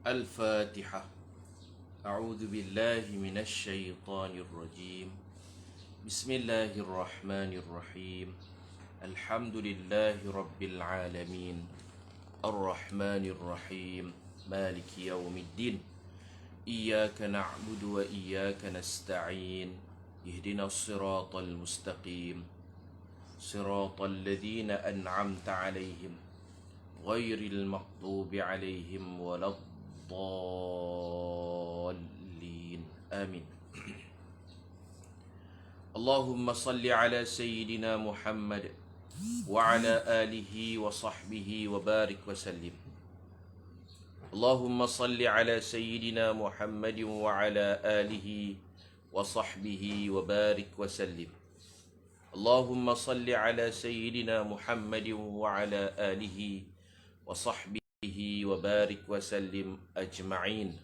الفاتحة. أعوذ بالله من الشيطان الرجيم. بسم الله الرحمن الرحيم. الحمد لله رب العالمين الرحمن الرحيم مالك يوم الدين. إياك نعبد وإياك نستعين. اهدنا الصراط المستقيم صراط الذين أنعمت عليهم غير المغضوب عليهم ولا الضالين. آمين. اللهم صل على سيدنا محمد وعلى آله وصحبه وبارك وسلم. اللهم صل على سيدنا محمد وعلى آله وصحبه وبارك وسلم. اللهم صل على سيدنا محمد وعلى آله وصحبه وبارك وسلم أجمعين.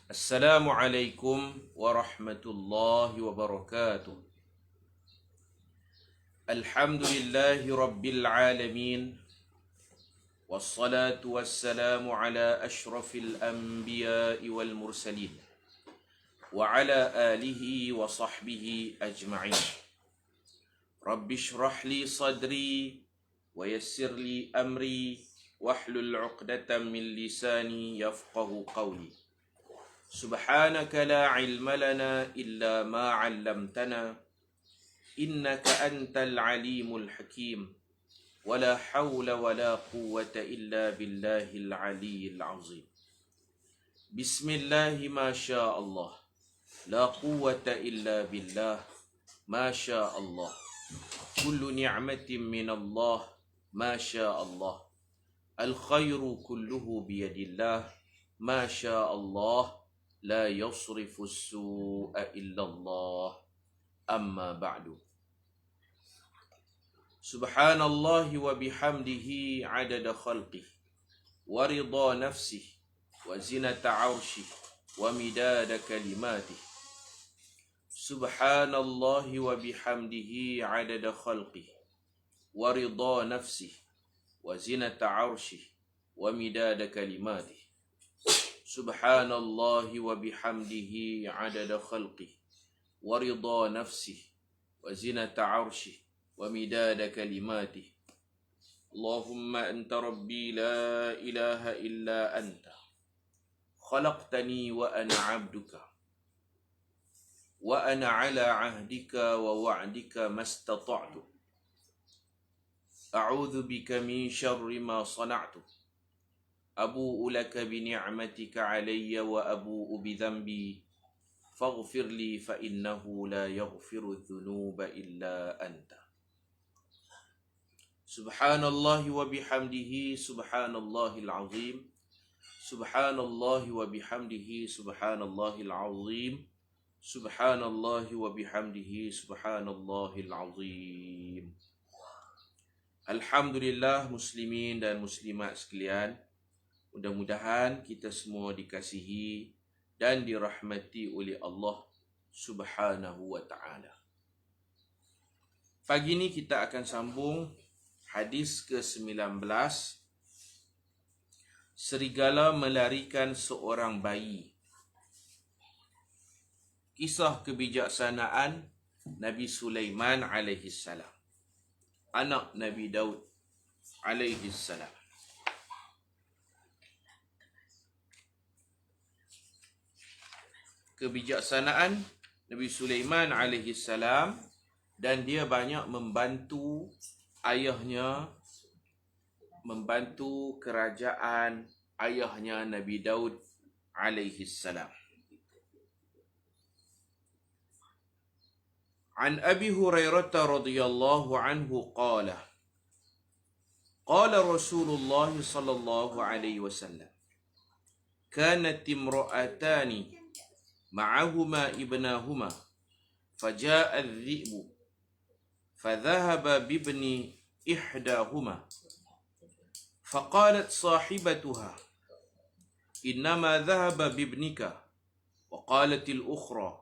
السلام عليكم ورحمة الله وبركاته. الحمد لله رب العالمين، والصلاة والسلام على أشرف الأنبياء والمرسلين وعلى آله وصحبه أجمعين. رب اشرح لي صدري ويسر لي أمري واحلل عقدة من لساني يفقه قولي. سبحانك لا علم لنا إلا ما علمتنا إنك أنت العليم الحكيم. ولا حول ولا قوة إلا بالله العلي العظيم. بسم الله ما شاء الله، لا قوة إلا بالله ما شاء الله. كل نعمة من الله ما شاء الله. الخير كله بيد الله ما شاء الله. لا يصرف السوء إلا الله. أما بعد. سبحان الله وبحمده عدد خلقه ورضا نفسه وزنة عرشه ومداد كلماته. سبحان الله وبحمده عدد خلقه ورضا نفسه وزنة عرشه ومداد كلماته. سبحان الله وبحمده عدد خلقه ورضا نفسه وزنة عرشه ومداد كلماته. اللهم أنت ربي لا إله إلا أنت، خلقتني وأنا عبدك، وأنا على عهدك ووعدك ما استطعت. أعوذ بك من شر ما صنعت. أبوء لك بنعمتك علي وأبوء بذنبي فاغفر لي فإنه لا يغفر الذنوب إلا أنت. سبحان الله وبحمده سبحان الله العظيم. سبحان الله وبحمده سبحان الله العظيم. سبحان الله وبحمده سبحان الله العظيم. Alhamdulillah, muslimin dan muslimat sekalian, mudah-mudahan kita semua dikasihi dan dirahmati oleh Allah Subhanahu wa ta'ala. Pagi ini kita akan sambung hadis ke-19. Serigala melarikan seorang bayi. Kisah kebijaksanaan Nabi Sulaiman alaihissalam, anak Nabi Daud alaihissalam. Kebijaksanaan Nabi Sulaiman alaihissalam, dan dia banyak membantu ayahnya, membantu kerajaan ayahnya Nabi Daud alaihissalam. An Abi Hurairah radhiyallahu anhu qala qala Rasulullah sallallahu alaihi wasallam kanat imra'atani ma'ahuma ibnahuma faja'a adh-dhi'bu fadhahaba bibni ihdahuma faqalat sahibatuha innama dhahaba bibnika wa qalat al-ukhra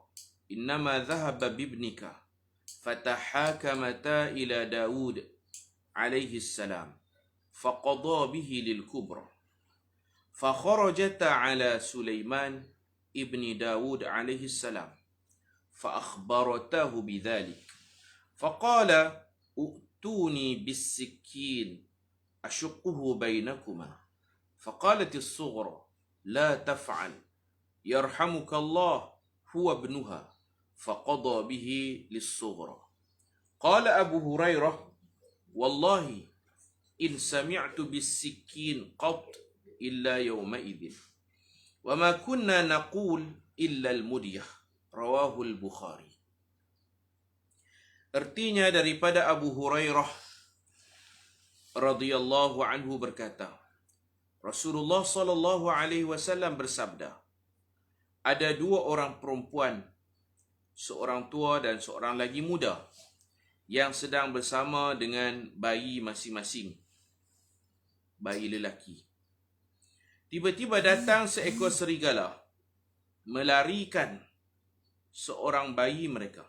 innama dhahaba bibnika فتحاكمتا إلى داود عليه السلام فقضى به للكبرى فخرجتا على سليمان ابن داود عليه السلام فأخبرته بذلك فقال ائتوني بالسكين أشقه بينكما فقالت الصغرى لا تفعل يرحمك الله هو ابنها فقضى به للصغرى قال أبو هريرة والله إن سمعت بالسكين قط إلا يومئذ وما كنا نقول إلا المدية رواه البخاري. Artinya daripada Abu Hurairah radhiyallahu anhu berkata, Rasulullah sallallahu alaihi wasallam bersabda, ada dua orang perempuan, seorang tua dan seorang lagi muda, yang sedang bersama dengan bayi masing-masing, bayi lelaki. Tiba-tiba datang seekor serigala melarikan seorang bayi mereka.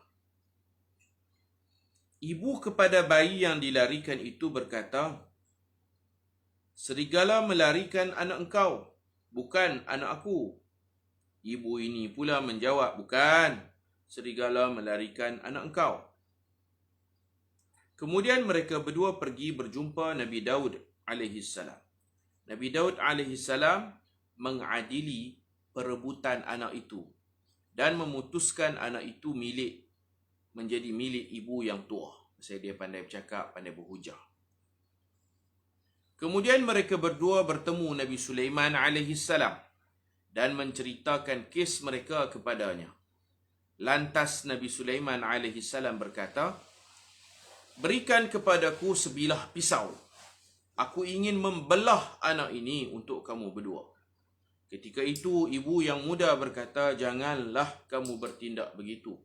Ibu kepada bayi yang dilarikan itu berkata, serigala melarikan anak engkau, bukan anak aku. Ibu ini pula menjawab, bukan, serigala melarikan anak engkau. Kemudian mereka berdua pergi berjumpa Nabi Daud alaihissalam. Nabi Daud alaihissalam mengadili perebutan anak itu dan memutuskan anak itu menjadi milik ibu yang tua. Saya dia pandai bercakap, pandai berhujah. Kemudian mereka berdua bertemu Nabi Sulaiman alaihissalam dan menceritakan kes mereka kepadanya. Lantas Nabi Sulaiman alaihissalam berkata, berikan kepadaku sebilah pisau. Aku ingin membelah anak ini untuk kamu berdua. Ketika itu ibu yang muda berkata, janganlah kamu bertindak begitu.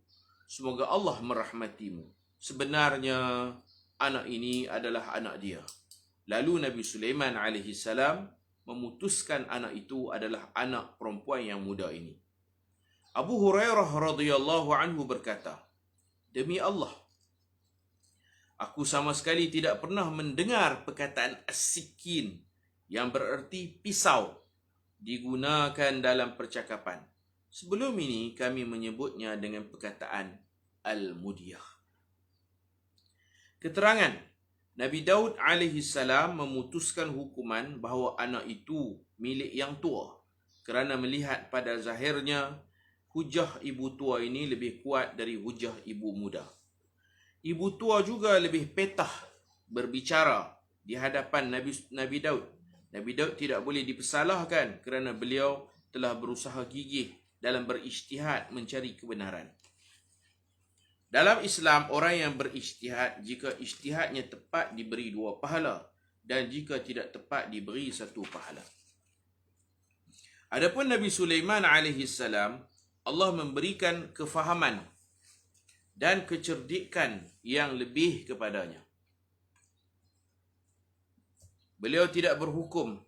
Semoga Allah merahmatimu. Sebenarnya anak ini adalah anak dia. Lalu Nabi Sulaiman alaihissalam memutuskan anak itu adalah anak perempuan yang muda ini. Abu Hurairah radhiyallahu anhu berkata, demi Allah, aku sama sekali tidak pernah mendengar perkataan as-sikin yang bererti pisau digunakan dalam percakapan. Sebelum ini kami menyebutnya dengan perkataan al-mudiyah. Keterangan, Nabi Daud alaihissalam memutuskan hukuman bahawa anak itu milik yang tua kerana melihat pada zahirnya hujah ibu tua ini lebih kuat dari hujah ibu muda. Ibu tua juga lebih petah berbicara di hadapan Nabi Daud. Nabi Daud tidak boleh dipersalahkan kerana beliau telah berusaha gigih dalam berijtihad mencari kebenaran. Dalam Islam, orang yang berijtihad, jika ijtihadnya tepat diberi 2 pahala dan jika tidak tepat diberi 1 pahala. Adapun Nabi Sulaiman alaihissalam, Allah memberikan kefahaman dan kecerdikan yang lebih kepadanya. Beliau tidak berhukum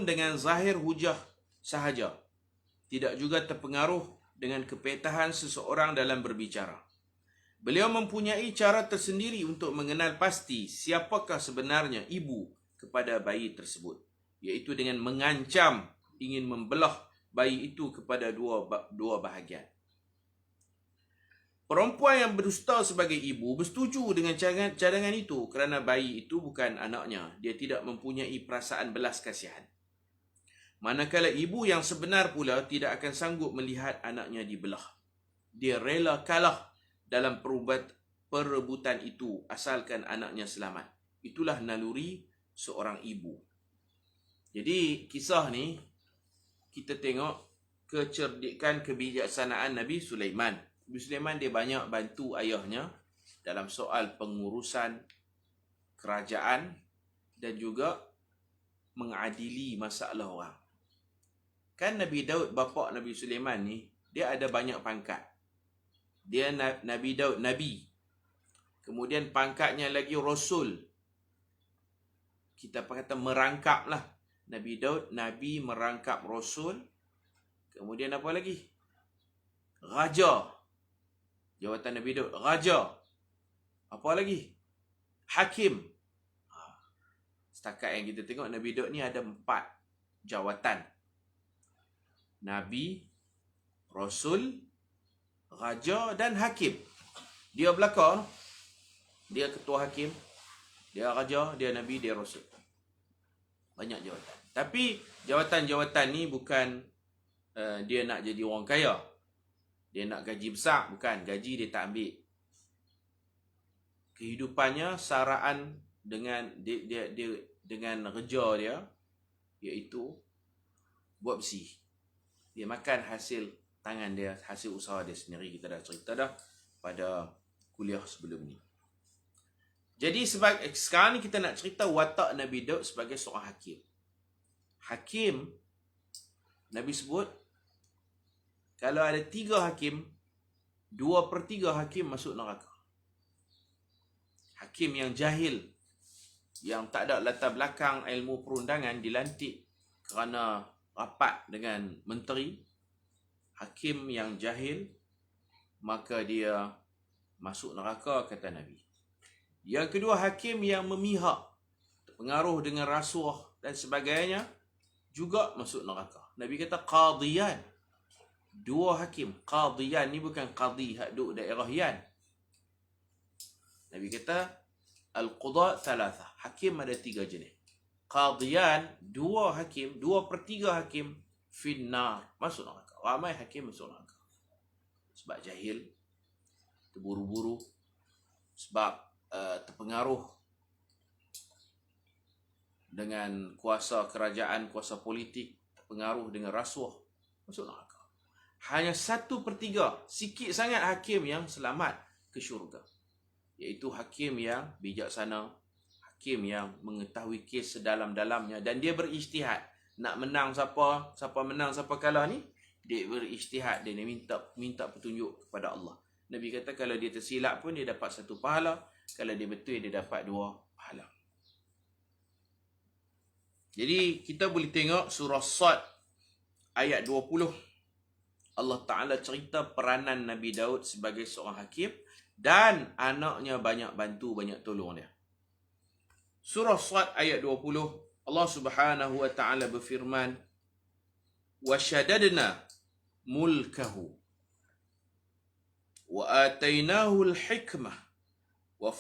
dengan zahir hujah sahaja. Tidak juga terpengaruh dengan kepetahan seseorang dalam berbicara. Beliau mempunyai cara tersendiri untuk mengenal pasti siapakah sebenarnya ibu kepada bayi tersebut, iaitu dengan mengancam ingin membelah bayi itu kepada dua bahagian. Perempuan yang berdusta sebagai ibu bersetuju dengan cadangan itu kerana bayi itu bukan anaknya. Dia tidak mempunyai perasaan belas kasihan. Manakala ibu yang sebenar pula tidak akan sanggup melihat anaknya dibelah. Dia rela kalah dalam perebutan itu asalkan anaknya selamat. Itulah naluri seorang ibu. Jadi kisah ni kita tengok kecerdikan kebijaksanaan Nabi Sulaiman. Nabi Sulaiman dia banyak bantu ayahnya dalam soal pengurusan kerajaan dan juga mengadili masalah orang. Kan Nabi Daud, bapa Nabi Sulaiman ni, dia ada banyak pangkat. Dia Nabi Daud, Nabi. Kemudian pangkatnya lagi Rasul. Kita kata merangkap lah. Nabi Daud, Nabi merangkap Rasul. Kemudian apa lagi? Raja. Jawatan Nabi Daud, Raja. Apa lagi? Hakim. Setakat yang kita tengok Nabi Daud ni ada 4 jawatan. Nabi, Rasul, Raja dan Hakim. Dia belakang. Dia ketua hakim, dia raja, dia nabi, dia rasul. Banyak jawatan. Tapi jawatan-jawatan ni bukan dia nak jadi orang kaya. Dia nak gaji besar, bukan. Gaji dia tak ambil. Kehidupannya saraan dengan dia dengan kerja dia, iaitu buat besi. Dia makan hasil tangan dia, hasil usaha dia sendiri. Kita dah cerita dah pada kuliah sebelum ni. Jadi sekarang ni kita nak cerita watak Nabi Daud sebagai seorang hakim. Hakim, Nabi sebut, kalau ada 3 hakim, 2/3 hakim masuk neraka. Hakim yang jahil, yang tak ada latar belakang ilmu perundangan, dilantik kerana rapat dengan menteri. Hakim yang jahil, maka dia masuk neraka, kata Nabi. Yang kedua, hakim yang memihak, terpengaruh dengan rasuah dan sebagainya, juga masuk neraka. Nabi kata qadiyan. 2 hakim. Qadiyan ni bukan qadi hak duk daerah Yan. Nabi kata al-qudat thalatha. Hakim ada 3 jenis. Qadiyan, 2 hakim, 2/3 hakim finnar, masuk neraka. Ramai hakim masuk neraka. Sebab jahil, terburu-buru, sebab terpengaruh dengan kuasa kerajaan, kuasa politik, terpengaruh dengan rasuah, masuk neraka. Hanya 1/3, sikit sangat hakim yang selamat ke syurga, iaitu hakim yang bijaksana, hakim yang mengetahui kes sedalam-dalamnya, dan dia berijtihad. Nak menang siapa menang, siapa kalah ni, dia berijtihad, dia minta petunjuk kepada Allah. Nabi kata kalau dia tersilap pun dia dapat 1 pahala, kalau dia betul dia dapat 2 pahala. Jadi kita boleh tengok surah Sad ayat 20. Allah Ta'ala cerita peranan Nabi Daud sebagai seorang hakim, dan anaknya banyak bantu, banyak tolong dia. Surah Sad ayat 20, Allah Subhanahu wa Ta'ala berfirman, wa syadadna mulkahu wa atainahu al-hikmah wa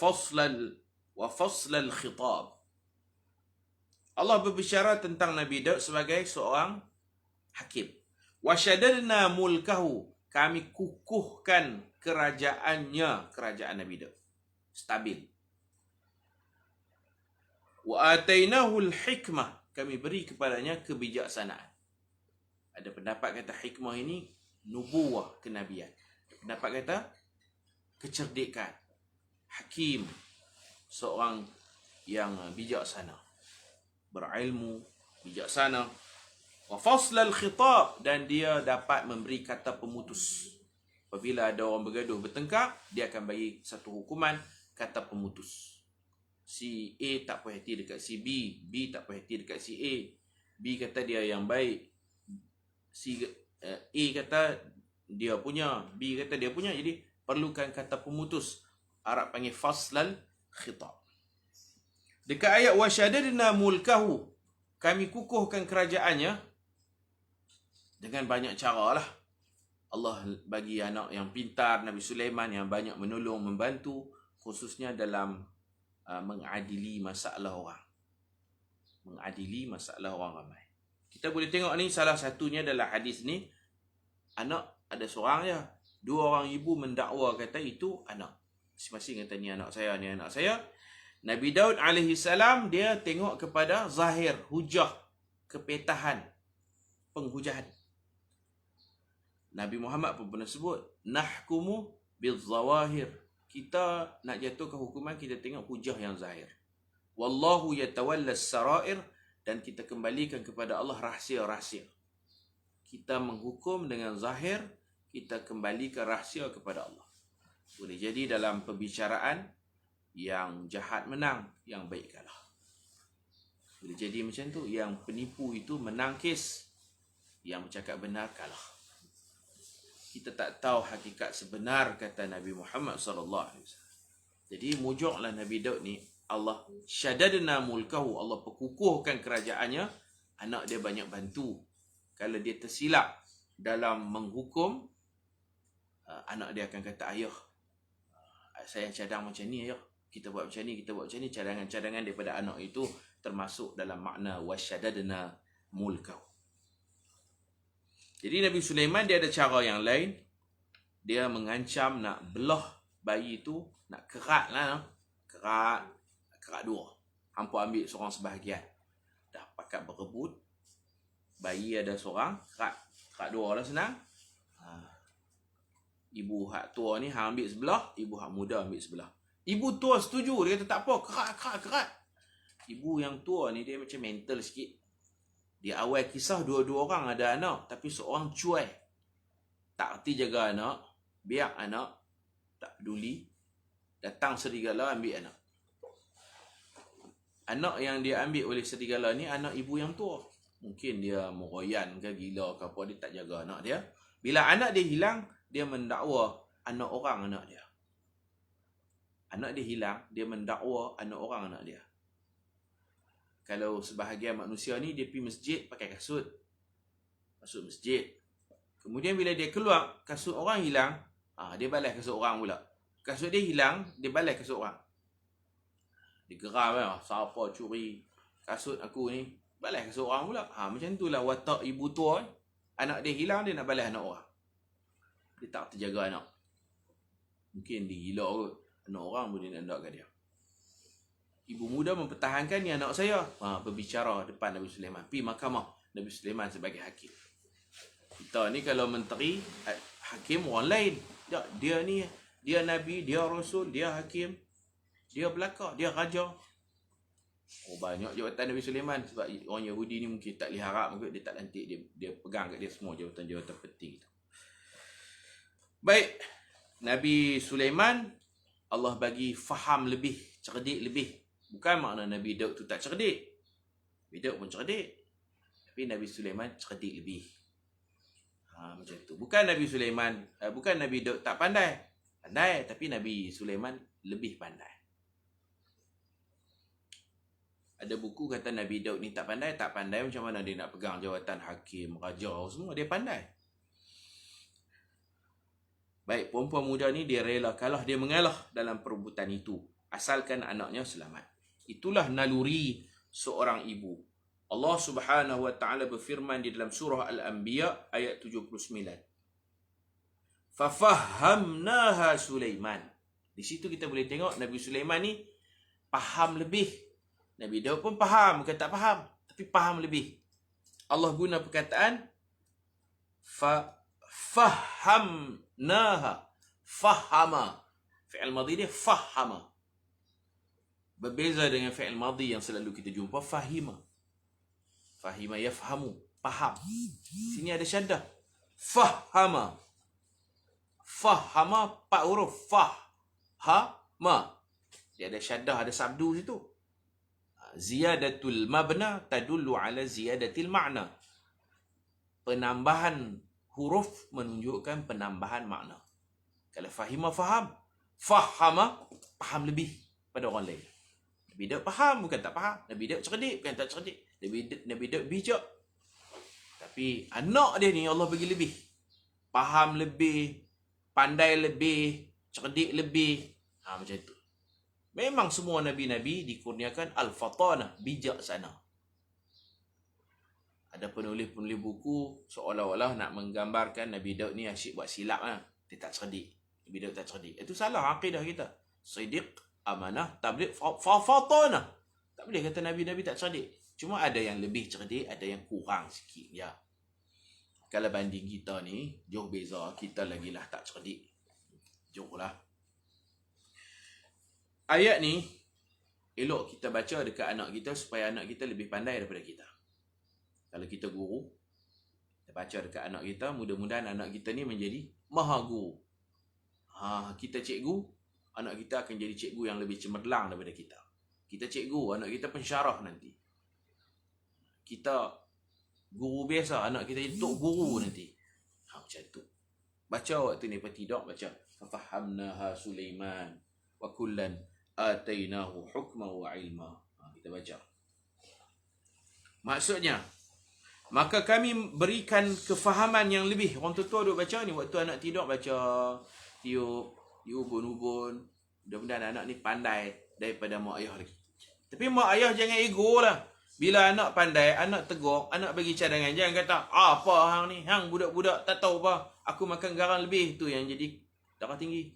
faslal khitab. Allah berbicara tentang Nabi Daud sebagai seorang hakim. Wa syadadna mulkahu, kami kukuhkan kerajaannya, kerajaan Nabi Daud stabil. Wa atainahu al-hikmah, kami beri kepadanya kebijaksanaan. Ada pendapat kata hikmah ini nubuwah, kenabian. Pendapat kata kecerdikan. Hakim, seorang yang bijaksana, berilmu, bijaksana. Wa faslal khitab, dan dia dapat memberi kata pemutus. Apabila ada orang bergaduh, bertengkar, dia akan bagi satu hukuman, kata pemutus. Si A tak puas hati dekat si B, B tak puas hati dekat si A. B kata dia yang baik, si A kata dia punya, B kata dia punya. Jadi perlukan kata pemutus. Arab panggil faslal khitab. Dekat ayat wasyadadna mulkahu, kami kukuhkan kerajaannya dengan banyak cara lah. Allah bagi anak yang pintar, Nabi Sulaiman, yang banyak menolong, membantu, khususnya dalam mengadili masalah orang. Mengadili masalah orang ramai. Kita boleh tengok ni, salah satunya adalah hadis ni. Anak ada seorang je. 2 orang ibu mendakwa kata itu anak. Masing-masing kata ni anak saya, ni anak saya. Nabi Daud AS, dia tengok kepada zahir, hujah, kepetahan, penghujahan. Nabi Muhammad pun pernah sebut, nahkumu bizawahir. Kita nak jatuhkan hukuman, kita tengok hujah yang zahir. Wallahu yatawallas sarair, dan kita kembalikan kepada Allah rahsia-rahsia. Kita menghukum dengan zahir, kita kembalikan rahsia kepada Allah. Boleh jadi dalam perbicaraan, yang jahat menang, yang baik kalah. Boleh jadi macam tu, yang penipu itu menang kes, yang bercakap benar kalah. Kita tak tahu hakikat sebenar, kata Nabi Muhammad SAW. Jadi mujuklah Nabi Daud ni, Allah syadadna mulkahu, Allah perkukuhkan kerajaannya, anak dia banyak bantu. Kalau dia tersilap dalam menghukum, anak dia akan kata, ayah, saya cadang macam ni ayah, kita buat macam ni, kita buat macam ni. Cadangan-cadangan daripada anak itu termasuk dalam makna wasyadadna mulkahu. Jadi Nabi Sulaiman dia ada cara yang lain. Dia mengancam nak belah bayi itu, nak kerat lah. Kerat dua. Hampa ambil seorang sebahagian. Dah pakat berebut. Bayi ada seorang, kerat dua lah senang. Ibu hak tua ni hang ambil sebelah, ibu hak muda ambil sebelah. Ibu tua setuju, dia kata tak apa, kerat. Ibu yang tua ni dia macam mental sikit. Di awal kisah dua-dua orang ada anak, tapi seorang cuai. Tak erti jaga anak, biar anak, tak peduli. Datang serigala ambil anak. Anak yang dia ambil oleh serigala ni anak ibu yang tua. Mungkin dia meroyan ke gila ke apa, dia tak jaga anak dia. Bila anak dia hilang, dia mendakwa anak orang anak dia. Anak dia hilang, dia mendakwa anak orang anak dia. Kalau sebahagian manusia ni, dia pergi masjid pakai kasut. Masuk masjid. Kemudian bila dia keluar, kasut orang hilang, dia balas kasut orang pula. Kasut dia hilang, dia balas kasut orang. Dia geram lah, siapa curi kasut aku ni, balas kasut orang pula. Macam itulah watak ibu tua. Anak dia hilang, dia nak balas anak orang. Dia tak terjaga anak. Mungkin dia gila kot. Anak orang pun dia nak hendak kat dia. Ibu muda mempertahankan ni anak saya. Berbicara depan Nabi Sulaiman. Pergi mahkamah Nabi Sulaiman sebagai hakim. Kita ni kalau menteri, hakim orang lain. Dia ni, dia Nabi, dia Rasul, dia hakim. Dia belaka, dia raja. Banyak jawatan Nabi Sulaiman. Sebab orang Yahudi ni mungkin tak boleh harap. Mungkin dia tak lantik. Dia pegang kat dia semua jawatan-jawatan penting. Baik. Nabi Sulaiman, Allah bagi faham lebih, cerdik lebih. Bukan makna Nabi Daud tu tak cerdik. Nabi Daud pun cerdik. Tapi Nabi Sulaiman cerdik lebih. Macam tu. Bukan Nabi Sulaiman, bukan Nabi Daud tak pandai. Pandai, tapi Nabi Sulaiman lebih pandai. Ada buku kata Nabi Daud ni tak pandai. Tak pandai macam mana dia nak pegang jawatan hakim, raja, semua. Dia pandai. Baik, perempuan muda ni dia rela kalah, dia mengalah dalam perebutan itu. Asalkan anaknya selamat. Itulah naluri seorang ibu. Allah Subhanahu wa taala berfirman di dalam surah Al-Anbiya ayat 79. Fafahamnaha Sulaiman. Di situ kita boleh tengok Nabi Sulaiman ni faham lebih. Nabi Daud pun faham, bukan tak faham, tapi faham lebih. Allah guna perkataan fahamnaha. Fahama. Fi'il madhi dia fahama. Berbeza dengan fi'il madhi yang selalu kita jumpa fahima. Fahima yafhamu, faham. Sini ada syaddah. Fahama. Fahama 4 huruf. Fahama. Dia ada syaddah, ada sabdu situ. Ziyadatul mabna tadullu ala ziyadatil ma'na. Penambahan huruf menunjukkan penambahan makna. Kalau fahima faham, fahama faham lebih pada orang lain. Nabi Daud faham, bukan tak faham. Nabi Daud cerdik, bukan tak cerdik. Nabi Daud bijak. Tapi anak dia ni Allah bagi lebih. Faham lebih, pandai lebih, cerdik lebih. Macam tu. Memang semua Nabi-Nabi dikurniakan al-fatanah, bijaksana. Ada penulis-penulis buku seolah-olah nak menggambarkan Nabi Daud ni asyik buat silap. Dia tak cerdik. Nabi Daud tak cerdik. Itu salah akidah kita. Siddiq, amanah, tabligh, fatanah. Tak boleh kata Nabi-Nabi tak cerdik. Cuma ada yang lebih cerdik, ada yang kurang sikit. Ya. Kalau banding kita ni, jauh beza. Kita lagilah tak cerdik. Jauh lah. Ayat ni, elok kita baca dekat anak kita supaya anak kita lebih pandai daripada kita. Kalau kita guru, kita baca dekat anak kita, mudah-mudahan anak kita ni menjadi maha guru. Kita cikgu, anak kita akan jadi cikgu yang lebih cemerlang daripada kita. Kita cikgu, anak kita pensyarah nanti. Kita guru biasa, anak kita jadi tok guru nanti. Macam tu. Baca waktu ni, tidak baca. Fahamnaha Sulaiman. wa kullan atainahu hukman wa ilma. Kita baca. Maksudnya, maka kami berikan kefahaman yang lebih. Orang tua duk baca ni, waktu anak tidur baca, tiup, diubun-ubun. Mudah-mudahan anak ni pandai daripada mak ayah lagi. Tapi mak ayah jangan ego lah. Bila anak pandai, anak tegur, anak bagi cadangan. Jangan kata, apa hang ni? Hang budak-budak tak tahu apa. Aku makan garam lebih. Tu yang jadi darah tinggi.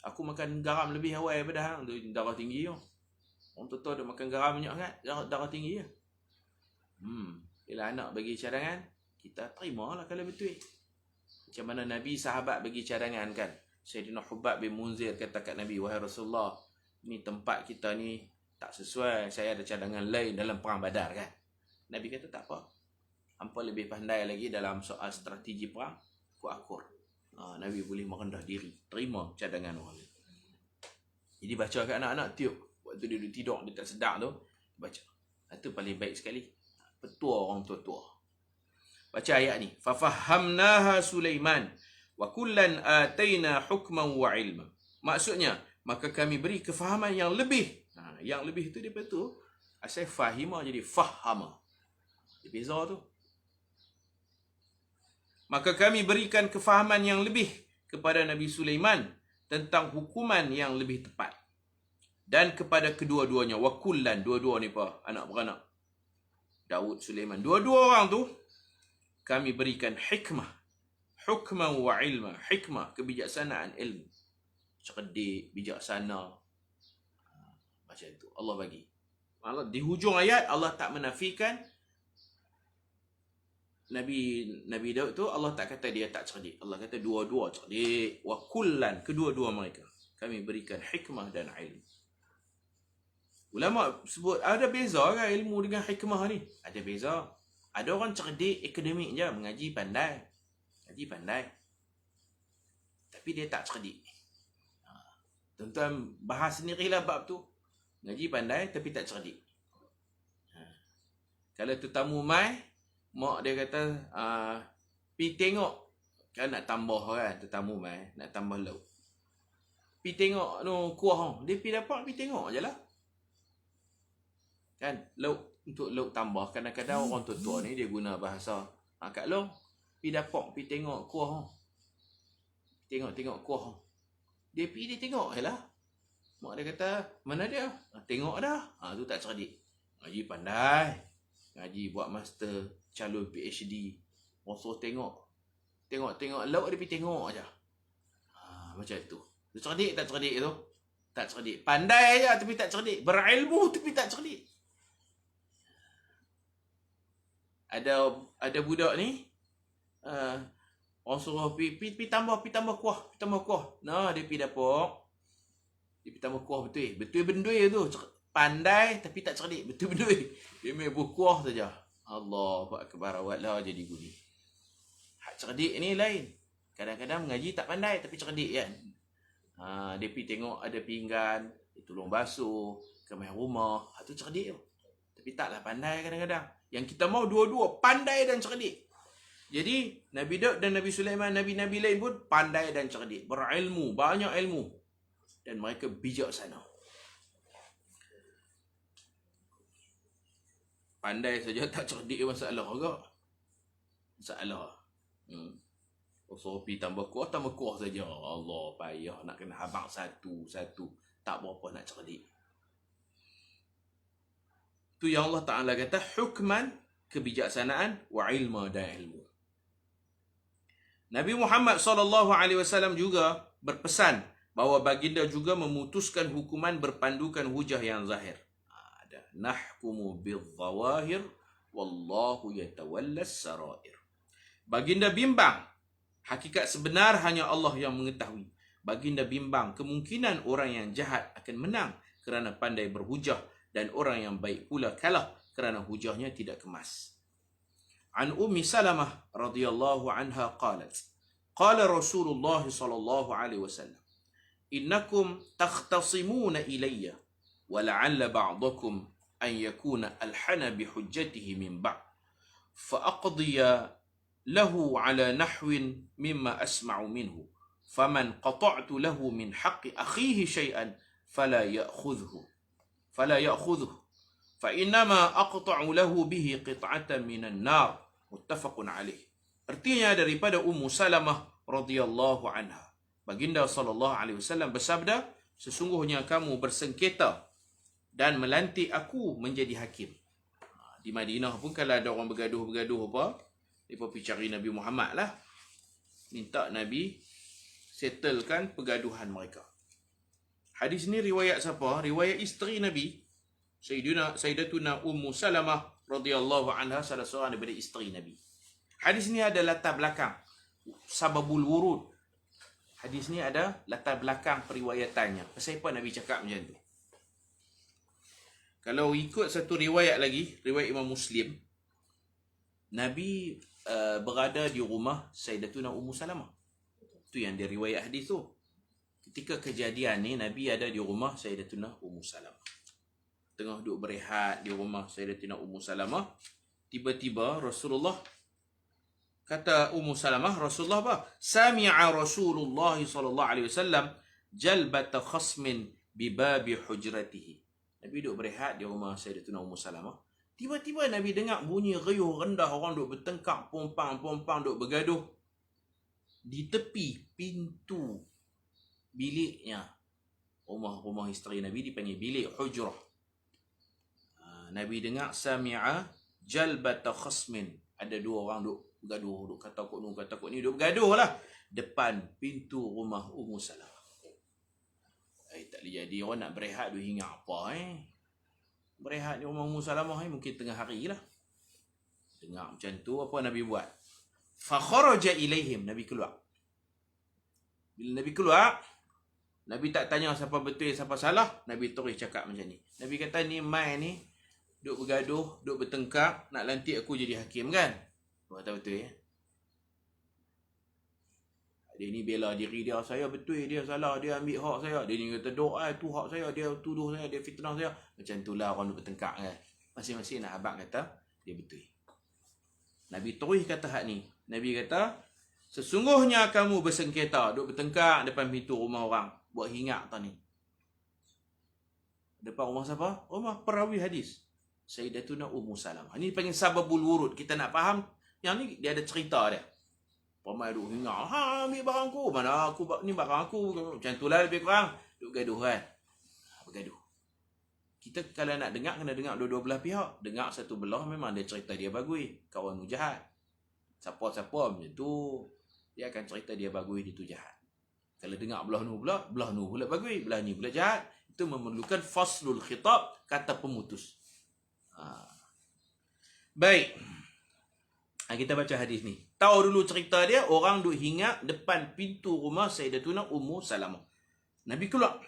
Aku makan garam lebih awal daripada hang. Tu darah tinggi tu. Orang tua duk makan garam banyak sangat, darah tinggi je. Bila anak bagi cadangan, kita terimalah kalau betul. Macam mana Nabi sahabat bagi cadangan kan. Sayyidina Hubab bin Munzir kata kat Nabi, wahai Rasulullah, ni tempat kita ni tak sesuai, saya ada cadangan lain dalam perang Badar kan. Nabi kata tak apa, hampa lebih pandai lagi dalam soal strategi perang, aku akur. Nabi boleh merendah diri, terima cadangan orang lain. Jadi baca kat anak-anak tiup, waktu dia duduk tidur, dia tak sedar tu, baca. Itu paling baik sekali. Petua orang tua-tua. Baca ayat ni. Fafahamnaha Sulaiman wa kullan ataina hukman wa ilma. Maksudnya, maka kami beri kefahaman yang lebih. Yang lebih tu daripada tu, asal fahima jadi fahama. Dia beza tu. Maka kami berikan kefahaman yang lebih kepada Nabi Sulaiman tentang hukuman yang lebih tepat. Dan kepada kedua-duanya, wa kullan, dua-dua ni apa? Anak beranak. Daud, Sulaiman. Dua-dua orang tu, kami berikan hikmah. Hukman wa ilma. Hikmah, kebijaksanaan ilmu. Cerdik, bijaksana. Macam itu. Allah bagi. Allah, di hujung ayat, Allah tak menafikan Nabi Daud tu, Allah tak kata dia tak cerdik. Allah kata dua-dua cerdik. Wa kullan, kedua-dua mereka. Kami berikan hikmah dan ilmu. Ulama sebut ada beza kan ilmu dengan hikmah ni? Ada beza. Ada orang cerdik akademik je, mengaji pandai. Mengaji pandai. Tapi dia tak cerdik. Tuan-tuan bahas sendirilah bab tu. Mengaji pandai tapi tak cerdik. Kalau tetamu mai, mak dia kata, pi tengok. Kan nak tambah kan, tetamu mai, nak tambah lauk. Pi tengok no kuah. Dia pi dapat, pi tengok je lah. Kan, lauk, untuk lauk tambah. Kadang-kadang orang tua-tua ni dia guna bahasa. Kak Long, pi dapur, pi tengok kuah. Tengok kuah. Dia tengok je lah. Mak dia kata, mana dia? Tengok dah. Tu tak cerdik. Ngaji pandai. Ngaji buat master, calon PhD. Orang suruh tengok. Tengok lauk dia pi tengok je. Macam tu. Dia cerdik tak cerdik tu? Tak cerdik. Pandai je tapi tak cerdik. Berilmu tapi tak cerdik. Ada budak ni, orang suruh pi tambah kuah. Nah, dia pi dapur. Dia pi tambah kuah betul. Betul bendui tu. Pandai tapi tak cerdik. Betul bendui. Dia main buah saja. Allahu akbar, awaklah jadi guni. Hak cerdik ni lain. Kadang-kadang mengaji tak pandai tapi cerdik kan. Dia pi tengok ada pinggan, dia tolong basuh, kemas rumah. Tu cerdik tu. Tapi taklah pandai kadang-kadang. Yang kita mau dua-dua, pandai dan cerdik. Jadi, Nabi Daud dan Nabi Sulaiman, Nabi-Nabi lain pun pandai dan cerdik. Berilmu, banyak ilmu. Dan mereka bijaksana. Pandai saja tak cerdik masalah juga. Masalah. So, pergi tambah kuah saja. Allah, payah nak kena habang satu-satu. Tak berapa nak cerdik. Tu yang Allah Ta'ala kata, hukman, kebijaksanaan, wa ilma dan ilmu. Nabi Muhammad SAW juga berpesan bahawa baginda juga memutuskan hukuman berpandukan hujah yang zahir. Ada nahkumu bil-zawahir, wallahu yatawallas sarair. Baginda bimbang, hakikat sebenar hanya Allah yang mengetahui. Baginda bimbang kemungkinan orang yang jahat akan menang kerana pandai berhujah, dan orang yang baik pula kalah kerana hujahnya tidak kemas. An Ummi Salamah radhiyallahu anha qalat, qala Rasulullah sallallahu alaihi wasallam, innakum takhtasimuna ilayya wa la'alla ba'dakum an yakuna alhana bi hujjatihi min ba'd fa aqdiya lahu ala nahwin mimma asma'u minhu faman qata'tu lahu min haqqi akhihi syai'an fala ya'khudhu fa innama aqta'u lahu bihi qit'atan minan nar, muttafaqun alaih. Artinya daripada Ummu Salamah radhiyallahu anha, baginda sallallahu alaihi wasallam bersabda, sesungguhnya kamu bersengketa dan melantik aku menjadi hakim. Di Madinah pun kalau ada orang bergaduh apa, mereka pergi cari Nabi Muhammad lah, minta Nabi settlekan pergaduhan mereka. Hadis ni riwayat siapa? Riwayat isteri Nabi, Sayyidatuna Ummu Salamah radhiyallahu anha, salah seorang daripada isteri Nabi. Hadis ni ada latar belakang, sababul wurud. Hadis ni ada latar belakang periwayatannya. Pasal apa Nabi cakap macam tu? Kalau ikut satu riwayat lagi, riwayat Imam Muslim, Nabi berada di rumah Sayyidatuna Ummu Salamah. Itu yang dia riwayat hadis tu. Ketika kejadian ni, Nabi ada di rumah Sayyidatuna Ummu Salamah. Tengah duduk berehat di rumah Sayyidatuna Ummu Salamah, tiba-tiba Rasulullah kata Ummu Salamah, Rasulullah apa? Sami'a Rasulullah sallallahu alaihi wasallam jalbata khasmin bi babi hujratihi. Nabi duduk berehat di rumah Sayyidatuna Ummu Salamah. Tiba-tiba Nabi dengar bunyi riuh rendah, orang duduk bertengkar, pompang duduk bergaduh di tepi pintu biliknya. Rumah isteri Nabi dipanggil bilik hujrah. Nabi dengar sami'a jalbata khasmin. Ada dua orang duk bergaduh, duk kata kok ni, duk bergaduh lah depan pintu rumah Ummu Salamah. Tak boleh jadi orang nak berehat duk hingar apa berehat di rumah Ummu Salamah mungkin tengah hari lah. Dengar macam tu, apa Nabi buat? Fa kharaja ilaihim, Nabi keluar. Bila Nabi keluar, Nabi tak tanya siapa betul siapa salah, Nabi terus cakap macam ni. Nabi kata, ni mai ni duk bergaduh, duk bertengkar, nak lantik aku jadi hakim kan? Kata betul ya? Dia ni bela diri dia, saya betul, dia salah, dia ambil hak saya. Dia ni kata, doa tu hak saya, dia tuduh saya, dia fitnah saya. Macam itulah orang duk bertengkar kan? Masing-masing nak abang kata, dia betul. Nabi terus kata hak ni. Nabi kata, sesungguhnya kamu bersengketa, duk bertengkar depan pintu rumah orang, buat hingat tadi. Depan rumah siapa? Rumah perawi hadis, Sayyidatuna Ummu Salamah. Ini panggil sababul wurud. Kita nak faham, yang ni dia ada cerita dia. Ramai duk hingar, ambil barang aku, mana aku, ni barang aku. Macam tu lah lebih kurang. Duk gaduh kan? Bergaduh. Kita kalau nak dengar, kena dengar dua-dua belah pihak. Dengar satu belah, memang dia cerita dia bagus, kawan tu jahat. Siapa-siapa macam tu, dia akan cerita dia bagus, dia tu jahat. Kalau dengar belah nu pula bagus, belah ni pula jahat. Itu memerlukan faslul khitab, kata pemutus. Baik, kita baca hadis ni. Tahu dulu cerita dia, orang duk hingat depan pintu rumah Sayyidatuna Ummu Salamah. Nabi keluar,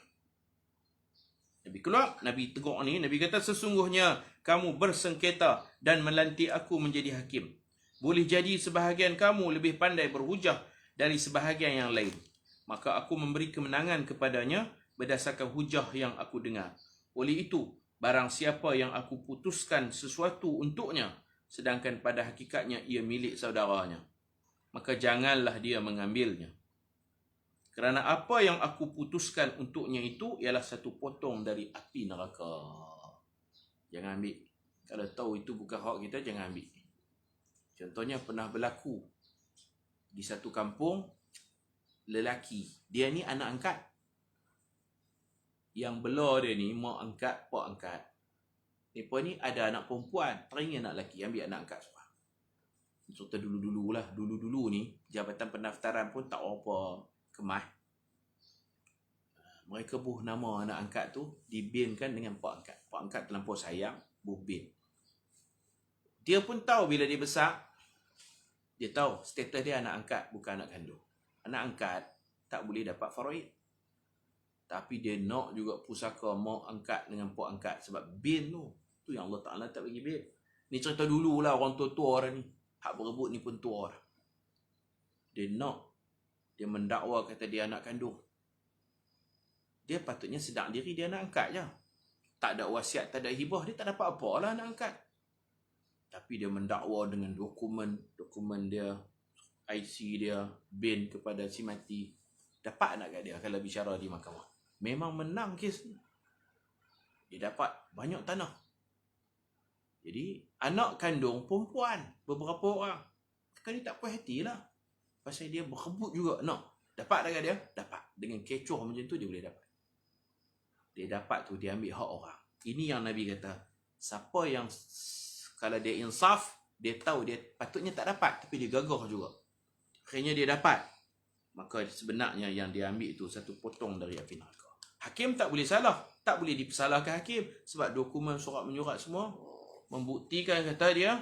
Nabi tegur ni, Nabi kata, sesungguhnya kamu bersengketa dan melantik aku menjadi hakim. Boleh jadi sebahagian kamu lebih pandai berhujah dari sebahagian yang lain. Maka aku memberi kemenangan kepadanya berdasarkan hujah yang aku dengar. Oleh itu, barang siapa yang aku putuskan sesuatu untuknya, sedangkan pada hakikatnya ia milik saudaranya, maka janganlah dia mengambilnya. Kerana apa yang aku putuskan untuknya itu ialah satu potong dari api neraka. Jangan ambil. Kalau tahu itu bukan hak kita, jangan ambil. Contohnya pernah berlaku di satu kampung, lelaki, dia ni anak angkat. Yang bela dia ni, mak angkat, pak angkat. Mereka ni ada anak perempuan, teringin anak lelaki, ambil anak angkat semua. Cerita dulu-dulu lah. Dulu-dulu ni, jabatan pendaftaran pun tak apa kemas. Mereka buh nama anak angkat tu, dibinkan dengan pak angkat. Pak angkat terlampau sayang, buh bin. Dia pun tahu bila dia besar, dia tahu status dia anak angkat, bukan anak kandung. Anak angkat tak boleh dapat faraid. Tapi dia nak juga pusaka mak angkat dengan pak angkat. Sebab bin tu yang Allah Ta'ala tak bagi bin. Ni cerita dulu lah, orang tua-tua orang ni. Hak berebut ni pun tua orang. Dia nak, dia mendakwa kata dia anak kandung. Dia patutnya sedar diri dia anak angkat je. Tak ada wasiat, tak ada hibah, dia tak dapat apa lah anak angkat. Tapi dia mendakwa dengan dokumen dia, IC dia, bin kepada si mati. Dapat nak kat dia kalau bicara di mahkamah. Memang menang kes ni. Dia dapat banyak tanah. Jadi anak kandung perempuan beberapa orang. Kan dia tak puas hati lah. Pasal dia berebut juga nak. Dapat tak kat dia? Dapat. Dengan kecoh macam tu dia boleh dapat. Dia dapat tu dia ambil hak orang. Ini yang Nabi kata. Siapa yang kalau dia insaf, dia tahu dia patutnya tak dapat tapi dia gagah juga. Akhirnya dia dapat. Maka sebenarnya yang dia ambil itu satu potong dari api neraka. Hakim tak boleh salah. Tak boleh dipersalahkan hakim. Sebab dokumen surat menyurat semua membuktikan kata dia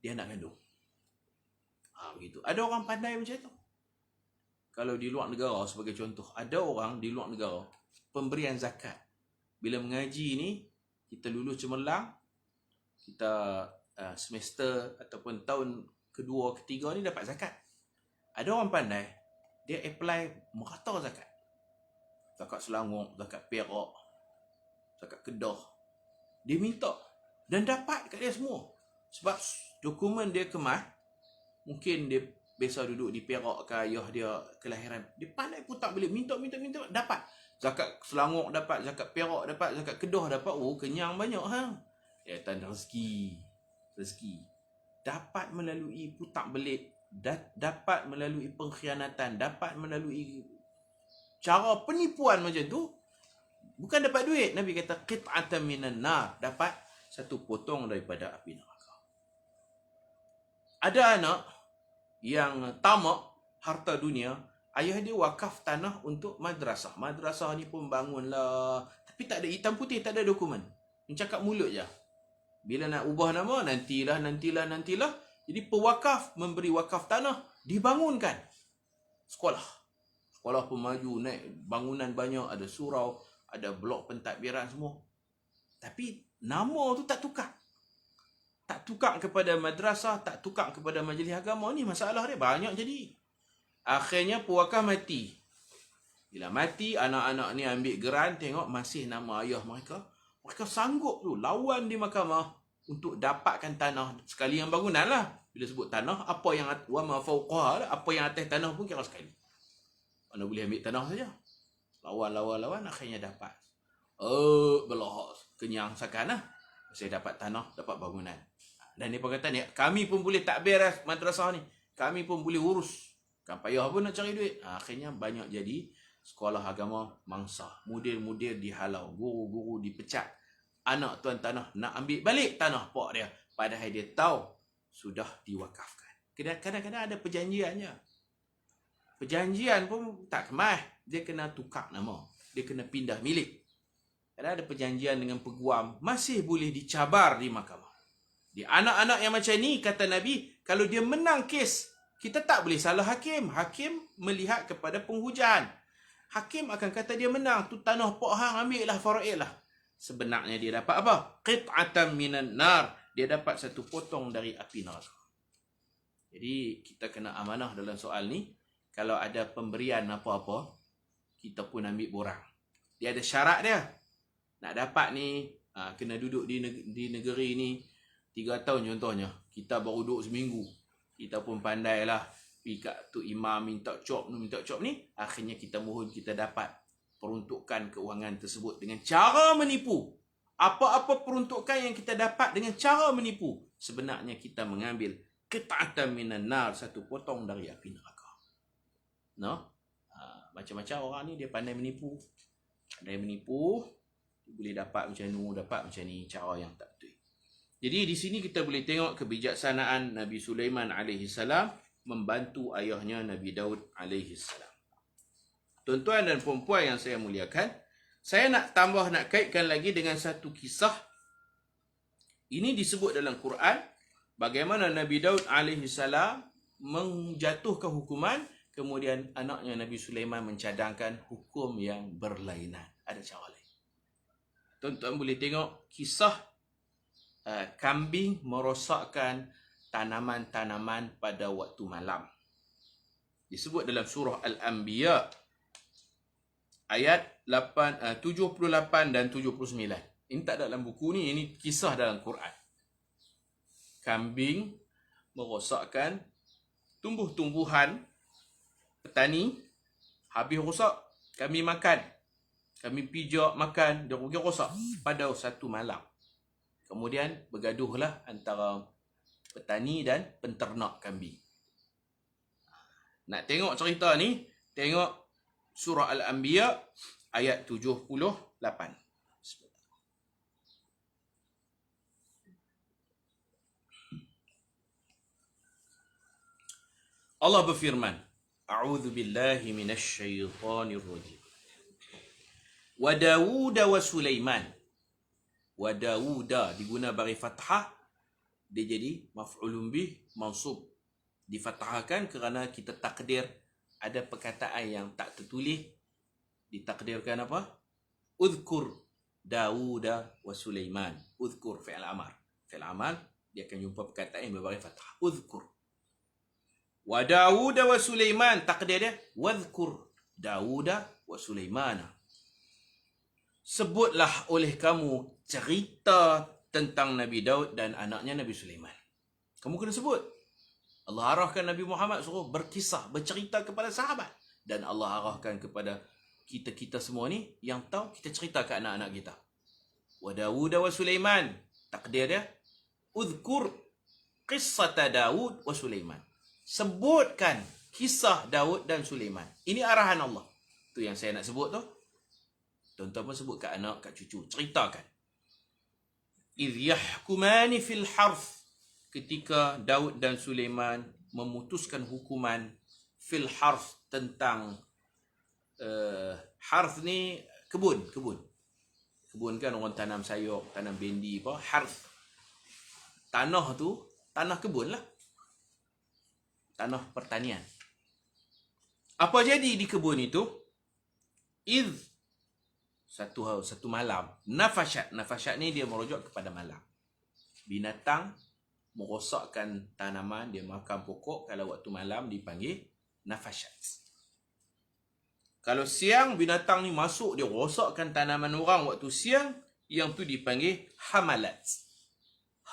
anak kandung. Begitu. Ada orang pandai macam tu. Kalau di luar negara sebagai contoh. Ada orang di luar negara pemberian zakat. Bila mengaji ni, kita lulus cemerlang. Kita semester ataupun tahun kedua, ketiga ni dapat zakat. Ada orang pandai, dia apply merata zakat. Zakat Selangor, zakat Perak, zakat Kedah. Dia minta dan dapat kat dia semua. Sebab dokumen dia kemas, mungkin dia biasa duduk di Perak ke ayah dia kelahiran. Dia pandai pun tak boleh minta, dapat. Zakat Selangor dapat, zakat Perak dapat, zakat Kedah dapat. Oh, kenyang banyak ha. Ya, tanda rezeki. Dapat melalui putak belit. Dapat melalui pengkhianatan, dapat melalui cara penipuan macam tu. Bukan dapat duit. Nabi kata qit'atan minan nar, dapat satu potong daripada api neraka. Ada anak yang tamak harta dunia, ayah dia wakaf tanah untuk madrasah. Madrasah ni pun bangunlah, tapi tak ada hitam putih, tak ada dokumen. Mencakap mulut je. Bila nak ubah nama, nantilah. Jadi pewakaf memberi wakaf tanah, dibangunkan sekolah. Sekolah pun maju, naik bangunan banyak, ada surau, ada blok pentadbiran semua. Tapi nama tu tak tukar. Tak tukar kepada madrasah, tak tukar kepada majlis agama. Ni masalah dia banyak jadi. Akhirnya pewakaf mati. Bila mati, anak-anak ni ambil geran, tengok masih nama ayah mereka. Mereka sanggup tu lawan di mahkamah untuk dapatkan tanah. Sekali yang bangunan lah. Bila sebut tanah, apa yang wa ma fawqaha, apa yang atas tanah pun kira sekali. Mana boleh ambil tanah saja. Lawan, akhirnya dapat. Belah kenyang sakan lah. Saya dapat tanah, dapat bangunan. Dan dia pun kata ni, kami pun boleh takbir madrasah ni. Kami pun boleh urus. Kan payah pun nak cari duit. Akhirnya banyak jadi sekolah agama mangsa. Mudir-mudir dihalau, guru-guru dipecat. Anak tuan tanah nak ambil balik tanah pak dia. Padahal dia tahu sudah diwakafkan. Kadang-kadang ada perjanjiannya. Perjanjian pun tak kemas. Dia kena tukar nama. Dia kena pindah milik. Kadang ada perjanjian dengan peguam. Masih boleh dicabar di mahkamah. Di anak-anak yang macam ni, kata Nabi, kalau dia menang kes, kita tak boleh salah hakim. Hakim melihat kepada penghujaan. Hakim akan kata dia menang. Tu tanah pak hang, ambil lah, faraid lah. Sebenarnya dia dapat apa? Qit'atan minan nar. Dia dapat satu potong dari api neraka. Jadi kita kena amanah dalam soal ni. Kalau ada pemberian apa-apa, kita pun ambil borang. Dia ada syarat dia. Nak dapat ni, kena duduk di negeri ni 3 tahun contohnya. Kita baru duduk seminggu. Kita pun pandai lah. Pergi kat tu imam minta cop ni. Akhirnya kita mohon kita dapat peruntukan keuangan tersebut dengan cara menipu. Apa-apa peruntukan yang kita dapat dengan cara menipu, sebenarnya kita mengambil qit'atan minan nar, satu potong dari api neraka. Macam-macam orang ni dia pandai menipu. Pandai menipu, boleh dapat macam ni, dapat macam ni, cara yang tak betul. Jadi di sini kita boleh tengok kebijaksanaan Nabi Sulaiman AS membantu ayahnya Nabi Daud AS. Tuan-tuan dan puan-puan yang saya muliakan, saya nak kaitkan lagi dengan satu kisah. Ini disebut dalam Quran, bagaimana Nabi Daud AS menjatuhkan hukuman, kemudian anaknya Nabi Sulaiman mencadangkan hukum yang berlainan. Ada cara lain. Tuan-tuan boleh tengok kisah kambing merosakkan tanaman-tanaman pada waktu malam. Disebut dalam surah Al-Anbiya ayat 78 dan 79. Ini tak dalam buku ni, ini kisah dalam Quran. Kambing merosakkan tumbuh-tumbuhan petani Habis rosak, kami makan. Kami pijak makan, dia rugi rosak pada satu malam. Kemudian bergaduhlah antara petani dan penternak kambing. Nak tengok cerita ni, tengok surah Al-Anbiya ayat 78. Allah berfirman, A'udzu billahi minasy syaithanir rajim. Wa Dawud wa Sulaiman. Wa Dawuda diguna bagi fathah, dia jadi maf'ulun bih mansub. Difathahkan kerana kita takdir ada perkataan yang tak tertulis, ditakdirkan apa? Uzkur Dawuda wa Sulaiman. Uzkur fi'il amar. Fi'il amal dia akan jumpa perkataan yang berbagi fathah. Uzkur. Wa Dawuda wa Sulaiman, takdir dia wazkur Dawuda wa Sulaimana. Sebutlah oleh kamu cerita tentang Nabi Daud dan anaknya Nabi Sulaiman. Kamu kena sebut. Allah arahkan Nabi Muhammad suruh berkisah, bercerita kepada sahabat. Dan Allah arahkan kepada kita-kita semua ni yang tahu, kita cerita ke anak-anak kita. Wa Dawud wa Sulaiman. Takdir dia, uzkur qissata Dawud wa Sulaiman. Sebutkan kisah Daud dan Sulaiman. Ini arahan Allah. Tu yang saya nak sebut tu. Tuan-tuan pun sebut kat anak, kat cucu. Ceritakan. Idh yahkumani fil harth. Ketika Daud dan Sulaiman memutuskan hukuman fil harth, tentang harth ni kebun. Kebun kan orang tanam sayur, tanam bendi apa. Harth. Tanah tu, tanah kebun lah. Tanah pertanian. Apa jadi di kebun itu? Idh, satu malam, nafashat ni dia merujuk kepada malam. Binatang merosakkan tanaman, dia makan pokok. Kalau waktu malam dipanggil nafashat. Kalau siang binatang ni masuk, dia rosakkan tanaman orang waktu siang, yang tu dipanggil hamalat.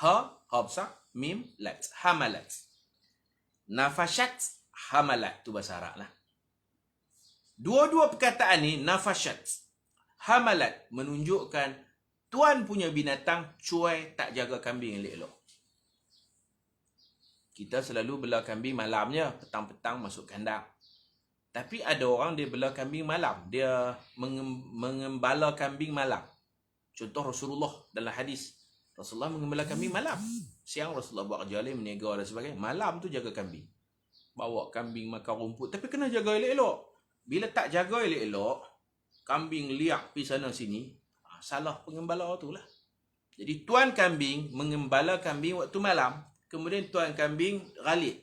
Ha besar, mim lat, hamalat. Nafashat, hamalat, tu bahasa Arab lah. Dua-dua perkataan ni, nafashat, hamalat, menunjukkan tuan punya binatang cuai, tak jaga kambing elok-elok. Kita selalu bela kambing malamnya, petang-petang masuk kandang. Tapi ada orang dia bela kambing malam, dia mengembala kambing malam. Contoh Rasulullah dalam hadis, Rasulullah mengembala kambing malam. Siang Rasulullah buat kerja lain, meniaga dan sebagainya. Malam tu jaga kambing. Bawa kambing makan rumput, tapi kena jaga elok-elok. Bila tak jaga elok-elok, kambing liak pergi sana sini, salah pengembala tu lah. Jadi tuan kambing mengembala kambing waktu malam, kemudian tuan kambing galik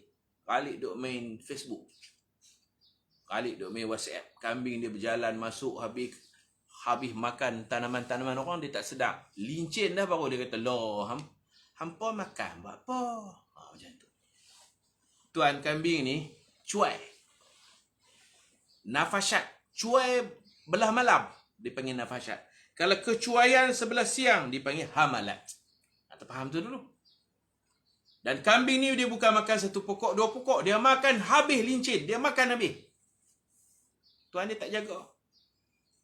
duk main Facebook, galik duk main WhatsApp. Kambing dia berjalan masuk, habis makan tanaman-tanaman orang, dia tak sedar. Lincin dah baru dia kata, "Loh, hampa makan buat apa?" Macam tu. Tuan kambing ni cuai. Nafashat, cuai belah malam dipanggil nafashat. Kalau kecuaian sebelah siang dipanggil hamalat. Anda faham tu dulu. Dan kambing ni dia bukan makan satu pokok, dua pokok, dia makan habis lincin, dia makan habis. Tuan dia tak jaga.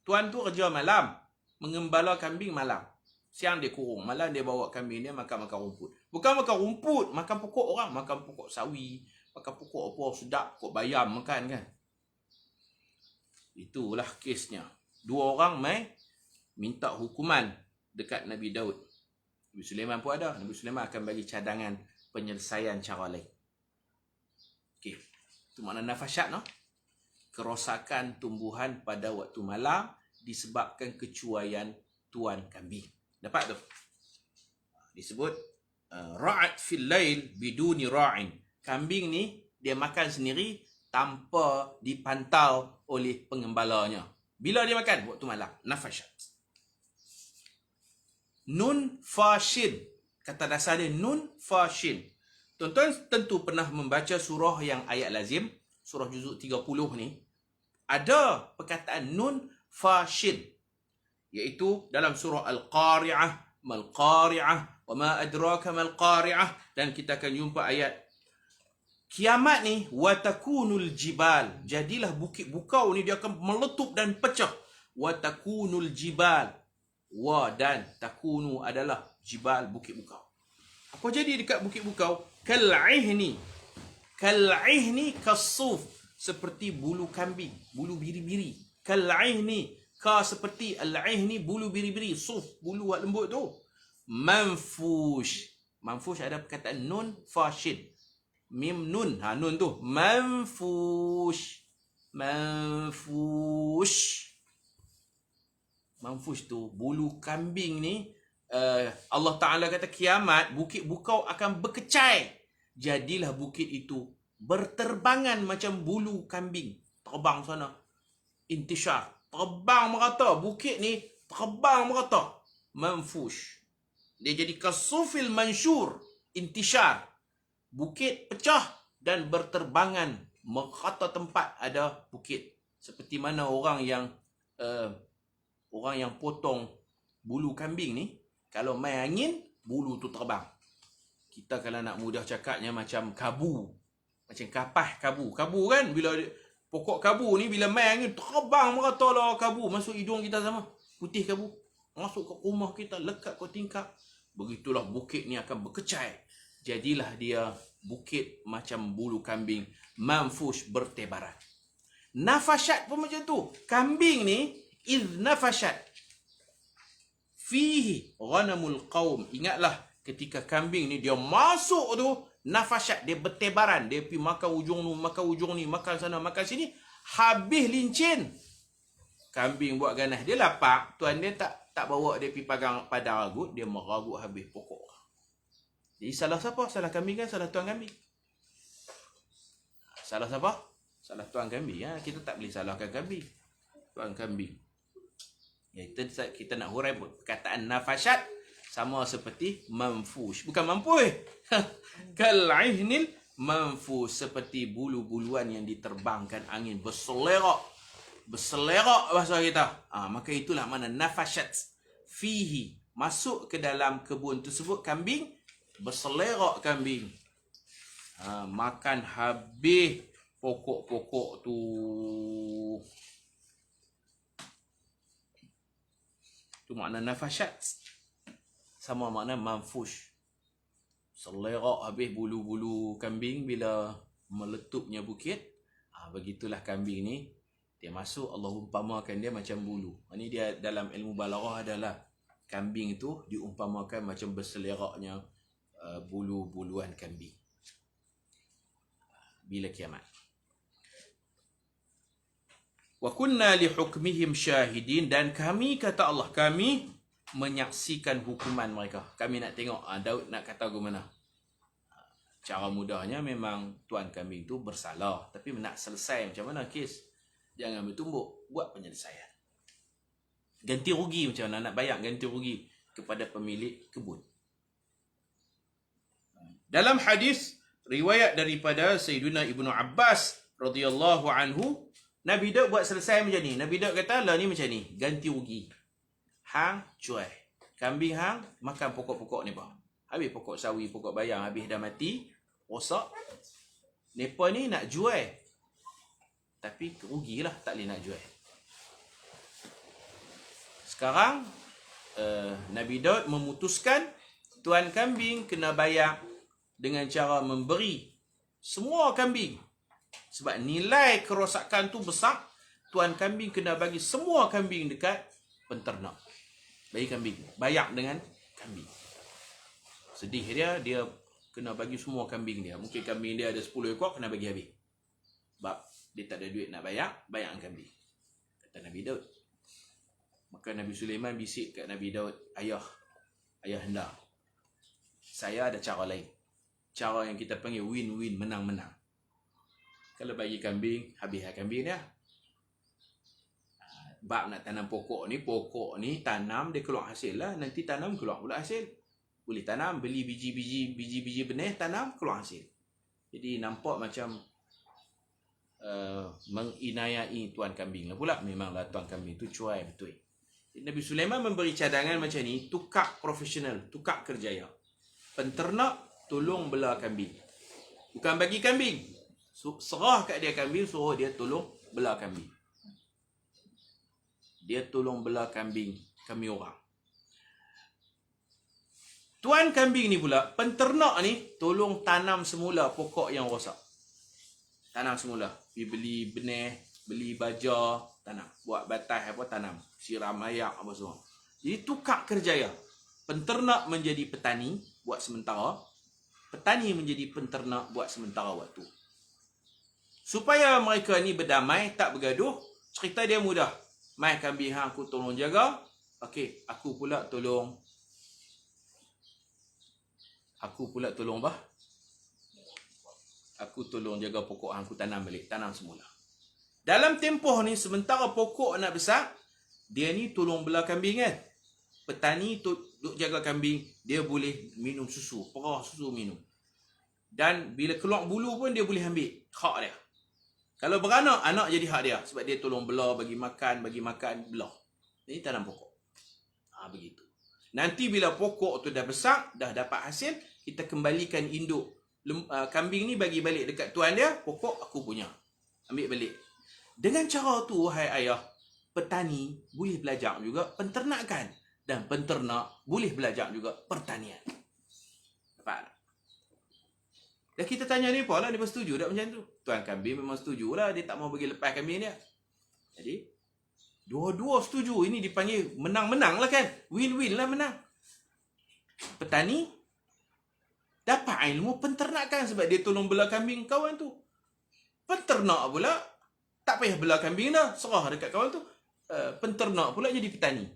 Tuan tu kerja malam, mengembala kambing malam. Siang dia kurung, malam dia bawa kambing dia makan rumput. Bukan makan rumput, makan pokok orang, makan pokok sawi, makan pokok apa sedap, pokok bayam makan kan. Itulah kesnya. Dua orang minta hukuman dekat Nabi Daud. Nabi Sulaiman pun ada. Nabi Sulaiman akan bagi cadangan penyelesaian cara lain. Okey. Itu makna nafashat, no? Kerosakan tumbuhan pada waktu malam disebabkan kecuaian tuan kambing. Dapat tu? Disebut ra'at fil lail biduni ra'in. Kambing ni dia makan sendiri tanpa dipantau oleh pengembalanya. Bila dia makan? Waktu malam. Nafashat. Nun fashin. Kata dasar dia nun fashin. Tuan-tuan tentu pernah membaca surah yang ayat lazim. Surah juzuk 30 ni. Ada perkataan nun fashin. Iaitu dalam surah Al-Qari'ah. Mal-Qari'ah. Wa ma adraka mal-Qari'ah. Dan kita akan jumpa ayat Kiamat ni watakunul jibal, jadilah bukit bukau ni dia akan meletup dan pecah. Watakunul jibal, wa dan takunu adalah jibal, bukit bukau. Apa jadi dekat bukit bukau? Kal'ihni, kal'ihni kasuf, seperti bulu kambing, bulu biri-biri. Kal'ihni, ka seperti al-ihni, bulu biri-biri, suf, bulu yang lembut tu. Manfush, manfush ada perkataan nun fashin, mim nun, nun tu manfush, manfush. Manfush tu bulu kambing ni. Allah Ta'ala kata kiamat bukit bukau akan berkecai, jadilah bukit itu berterbangan macam bulu kambing, terbang sana, intishar, terbang merata. Bukit ni terbang merata. Manfush, dia jadi kasufil mansyur, intishar, bukit pecah dan berterbangan merata tempat ada bukit. Seperti mana orang yang potong bulu kambing ni, kalau main angin bulu tu terbang. Kita kalau nak mudah cakapnya macam kabu, macam kapas kabu. Kabu kan, bila pokok kabu ni bila main angin terbang merata lah kabu masuk hidung kita sama. Putih kabu masuk ke rumah kita, lekat ke tingkap. Begitulah bukit ni akan berkecai, jadilah dia bukit macam bulu kambing, manfush, bertebaran. Nafashat pun macam tu. Kambing ni idh nafashat fihi ghanamul qaum. Ingatlah ketika kambing ni dia masuk tu, nafashat, dia bertebaran, dia pergi makan ujung ni, makan ujung ni, makan sana, makan sini, habis lincin. Kambing buat ganas, dia lapar, tuan dia tak bawa dia pergi padang ragut, dia meragut habis pokok. Jadi salah siapa? Salah kambing kan? Salah tuan kambing. Salah siapa? Salah tuan kambing. Kita tak boleh salahkan kambing, tuan kambing. Kita nak hurai perkataan nafashat sama seperti manfush. Bukan mampush. Kal'ihnil manfush, seperti bulu-buluan yang diterbangkan angin, berselerak. Berselerak bahasa kita. Maka itulah mana nafashat fihi, masuk ke dalam kebun tersebut kambing, berselerak kambing. Makan habis pokok-pokok tu. Itu makna nafashat. Sama makna manfush. Selerak habis bulu-bulu kambing bila meletupnya bukit. Begitulah kambing ni. Dia masuk, Allah umpamakan dia macam bulu. Ini dia dalam ilmu balaghah adalah kambing itu diumpamakan macam berseleraknya bulu-buluan kambing bila kiamat. Wa kunna li hukmihim syahidin, dan kami, kata Allah, kami menyaksikan hukuman mereka. Kami nak tengok Daud nak kata ke mana. Cara mudahnya memang tuan kambing tu bersalah, tapi nak selesai macam mana kes? Jangan bertumbuk, buat penyelesaian. Ganti rugi macam mana? Nak bayar ganti rugi kepada pemilik kebun. Dalam hadis riwayat daripada Sayyidina Ibnu Abbas radhiyallahu anhu, Nabi Daud buat selesai macam ni. Nabi Daud kata, lah ni macam ni, ganti rugi. Hang cuai. Kambing hang makan pokok-pokok ni bah. Habis pokok sawi, pokok bayang habis dah mati, rosak. Mereka ni nak jual, tapi rugilah, tak boleh nak jual. Sekarang Nabi Daud memutuskan tuan kambing kena bayar dengan cara memberi semua kambing. Sebab nilai kerosakan tu besar, tuan kambing kena bagi semua kambing dekat penternak. Bagi kambing, bayar dengan kambing. Sedih dia kena bagi semua kambing dia. Mungkin kambing dia ada 10 ekor, kena bagi habis. Sebab dia tak ada duit nak bayar dengan kambing. Kata Nabi Daud. Maka Nabi Sulaiman bisik kat Nabi Daud, ayah anda, saya ada cara lain. Cara yang kita panggil win-win, menang-menang. Kalau bagi kambing, habislah kambing dia. Bab nak tanam pokok ni tanam dia keluar hasil lah. Nanti tanam keluar pula hasil. Boleh tanam, beli biji-biji benih, tanam, keluar hasil. Jadi nampak macam menginayai tuan kambing lah pula. Memanglah tuan kambing tu cuai betul. Nabi Sulaiman memberi cadangan macam ni, tukar profesional, tukar kerjaya. Penternak tolong bela kambing. Bukan bagi kambing. Serah kat dia kambing, suruh dia tolong belah kambing. Dia tolong belah kambing orang. Tuan kambing ni pula, penternak ni tolong tanam semula pokok yang rosak. Tanam semula. Pergi beli benih, beli baja, tanam. Buat batas apa, tanam. Siram ayak apa semua. Jadi tukar kerjaya. Penternak menjadi petani buat sementara. Petani menjadi penternak buat sementara waktu. Supaya mereka ni berdamai, tak bergaduh, cerita dia mudah. Mai kambing hang aku tolong jaga. Okey, aku pula tolong bah. Aku tolong jaga pokok hang aku tanam balik, tanam semula. Dalam tempoh ni sementara pokok nak besar, dia ni tolong belah kambing kan. Petani duk jaga kambing, dia boleh minum susu, perah susu minum. Dan bila keluar bulu pun dia boleh ambil hak dia. Kalau beranak, anak jadi hak dia. Sebab dia tolong belah, bagi makan, belah. Ini tanam pokok. Begitu. Nanti bila pokok tu dah besar, dah dapat hasil, kita kembalikan induk. Kambing ni bagi balik dekat tuan dia, pokok aku punya. Ambil balik. Dengan cara tu, wahai ayah, petani boleh belajar juga penternakan. Dan penternak boleh belajar juga pertanian. Dapat? Dan kita tanya ni lah, dia bersetuju tak macam tu? Tuan kambing memang setuju lah, dia tak mau bagi lepas kambing dia. Jadi, dua-dua setuju. Ini dipanggil menang-menang lah kan? Win-win lah menang. Petani dapat ilmu penternakan sebab dia tolong belah kambing kawan tu. Penternak pula tak payah belah kambing dah, serah dekat kawan tu. Penternak pula jadi petani.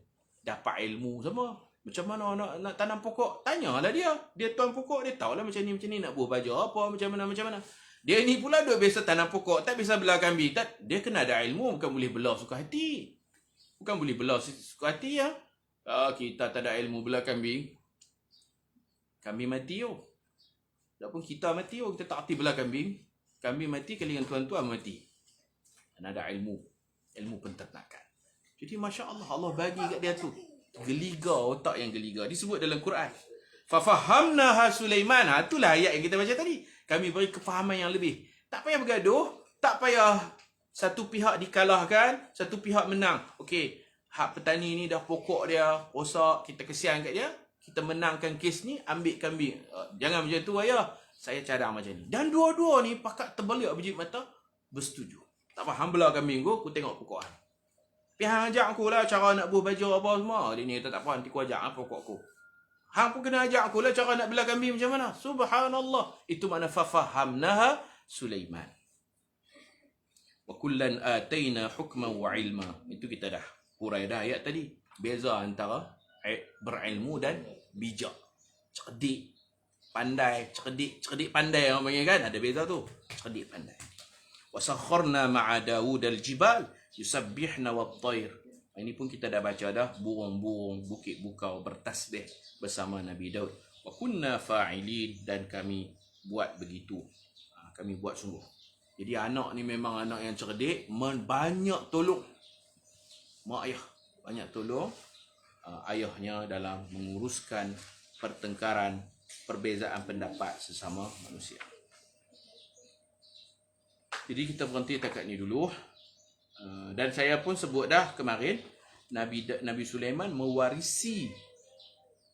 Dapat ilmu sama. Macam mana nak tanam pokok? Tanyalah dia. Dia tuan pokok, dia tahulah macam ni nak buah baju apa, macam mana. Dia ni pula duk biasa tanam pokok, tak biasa belah kambing. Dia kena ada ilmu, bukan boleh belah suka hati. Bukan boleh belah suka hati ya. Kita tak ada ilmu belah kambing. Kambing mati yo. Walaupun kita mati yo, kita tak hati belah kambing. Kambing mati, kali dengan tuan-tuan mati. Dan ada ilmu penternakan. Jadi Masya Allah, Allah bagi kat dia tu geliga, otak yang geliga. Disebut dalam Quran. Fafahamnaha Sulaiman. Itulah ayat yang kita baca tadi. Kami beri kefahaman yang lebih. Tak payah bergaduh. Tak payah satu pihak dikalahkan, satu pihak menang. Okey, hak petani ni dah pokok dia rosak, kita kesian kat dia. Kita menangkan kes ni, ambil kambing. Jangan macam tu ayah. Saya cadang macam ni. Dan dua-dua ni pakat terbalik biji mata, bersetuju. Tak faham belah kambing aku tengok pokok hang. Hang ajak aku lah cara nak buah baju apa semua. Dia ni tak apa, nanti aku ajak pokok aku. Hang pun kena ajak aku lah cara nak belah kambing macam mana. Subhanallah. Itu makna fafahamnaha Sulaiman. Wa kullan atayna hukman wa ilma. Itu kita dah hurai dah ayat tadi. Beza antara berilmu dan bijak. Cerdik, pandai, cerdik pandai orang panggil kan. Ada beza tu. Cerdik pandai. Wa sakharna ma'a Daud al-jibal yusabbihna wat-tayr. Ini pun kita dah baca dah, burung-burung bukit bukau bertasbih bersama Nabi Daud. Wa kunna fa'ilin, dan kami buat begitu. Kami buat sungguh. Jadi anak ni memang anak yang cerdik, banyak tolong mak ayah, banyak tolong ayahnya dalam menguruskan pertengkaran, perbezaan pendapat sesama manusia. Jadi kita berhenti dekat ni dulu. Dan saya pun sebut dah kemarin, Nabi Sulaiman mewarisi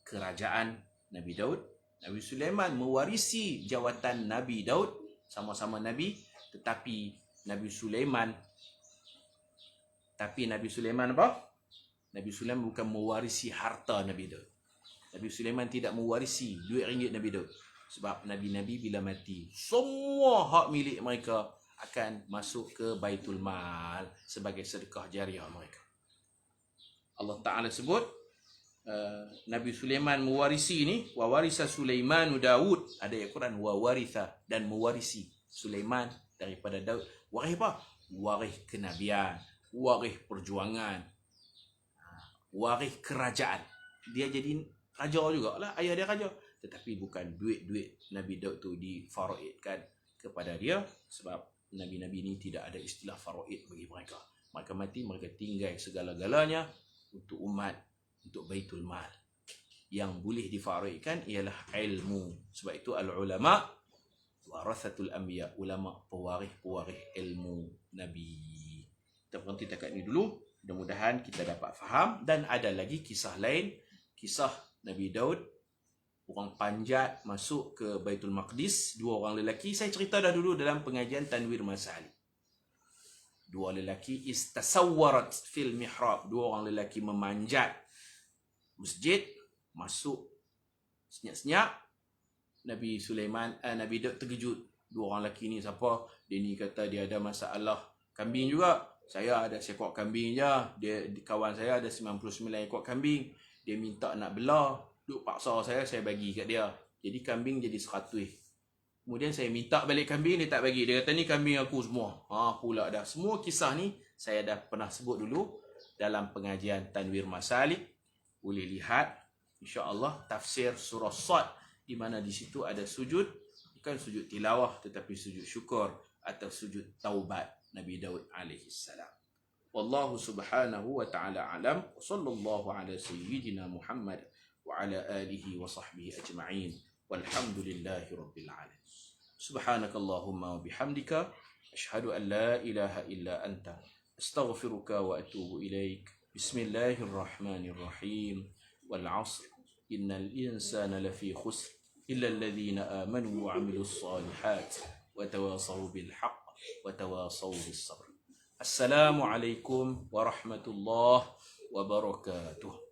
kerajaan Nabi Daud. Nabi Sulaiman mewarisi jawatan Nabi Daud, sama-sama Nabi, tetapi Nabi Sulaiman apa? Nabi Sulaiman bukan mewarisi harta Nabi Daud. Nabi Sulaiman tidak mewarisi duit ringgit Nabi Daud. Sebab Nabi-Nabi bila mati, semua hak milik mereka akan masuk ke Baitul Mal sebagai sedekah jariah mereka. Allah Ta'ala sebut Nabi Sulaiman mewarisi ni, wa warisa Sulaimanu Daud. Ada ayat Quran wa waritha, dan mewarisi Sulaiman daripada Daud. Waris apa? Waris kenabian, waris perjuangan, waris kerajaan. Dia jadi raja jugalah, ayah dia raja. Tetapi bukan duit-duit Nabi Daud tu difaraidkan kepada dia, sebab Nabi-Nabi ni tidak ada istilah faraid bagi mereka. Mereka mati, mereka tinggal segala-galanya untuk umat, untuk Baitul Mal. Yang boleh difaraidkan ialah ilmu. Sebab itu al-ulama warathatul anbiya, ulama pewaris-pewaris ilmu Nabi. Kita berhenti dekat ni dulu. Mudah-mudahan kita dapat faham. Dan ada lagi kisah lain, kisah Nabi Daud, orang panjat masuk ke Baitul Maqdis, 2 orang lelaki. Saya cerita dah dulu dalam pengajian Tanwir Masali. 2 lelaki istasawwarat fil mihrab, 2 orang lelaki memanjat masjid, masuk senyap-senyap. Nabi Daud terkejut. 2 orang lelaki ni siapa? Dia ni kata dia ada masalah kambing juga. Saya ada seekor kambing je. Kawan saya ada 99 ekor kambing. Dia minta nak belah. Duk paksa saya bagi kat dia. Jadi kambing jadi 100. Kemudian saya minta balik kambing, dia tak bagi. Dia kata ni kambing aku semua. Pula dah. Semua kisah ni saya dah pernah sebut dulu dalam pengajian Tanwir Masalik. Boleh lihat insya-Allah tafsir surah Sad, di mana di situ ada sujud, bukan sujud tilawah tetapi sujud syukur atau sujud taubat Nabi Daud alaihi salam. Wallahu subhanahu wa ta'ala alam. Wa sallallahu ala sayyidina Muhammad wa ala alihi wa sahbihi ajma'in. Walhamdulillahi rabbil alamin. Subhanakallahumma wa bihamdika asyhadu an la ilaha illa anta astaghfiruka wa atubu ilaik. Bismillahirrahmanirrahim. Wal 'asr innal insana lafi khusr illa alladhina amanu wa 'amilus salihat wa tawasaw bil haqq wa tawasaw bis sabr. Assalamualaikum warahmatullahi wabarakatuh.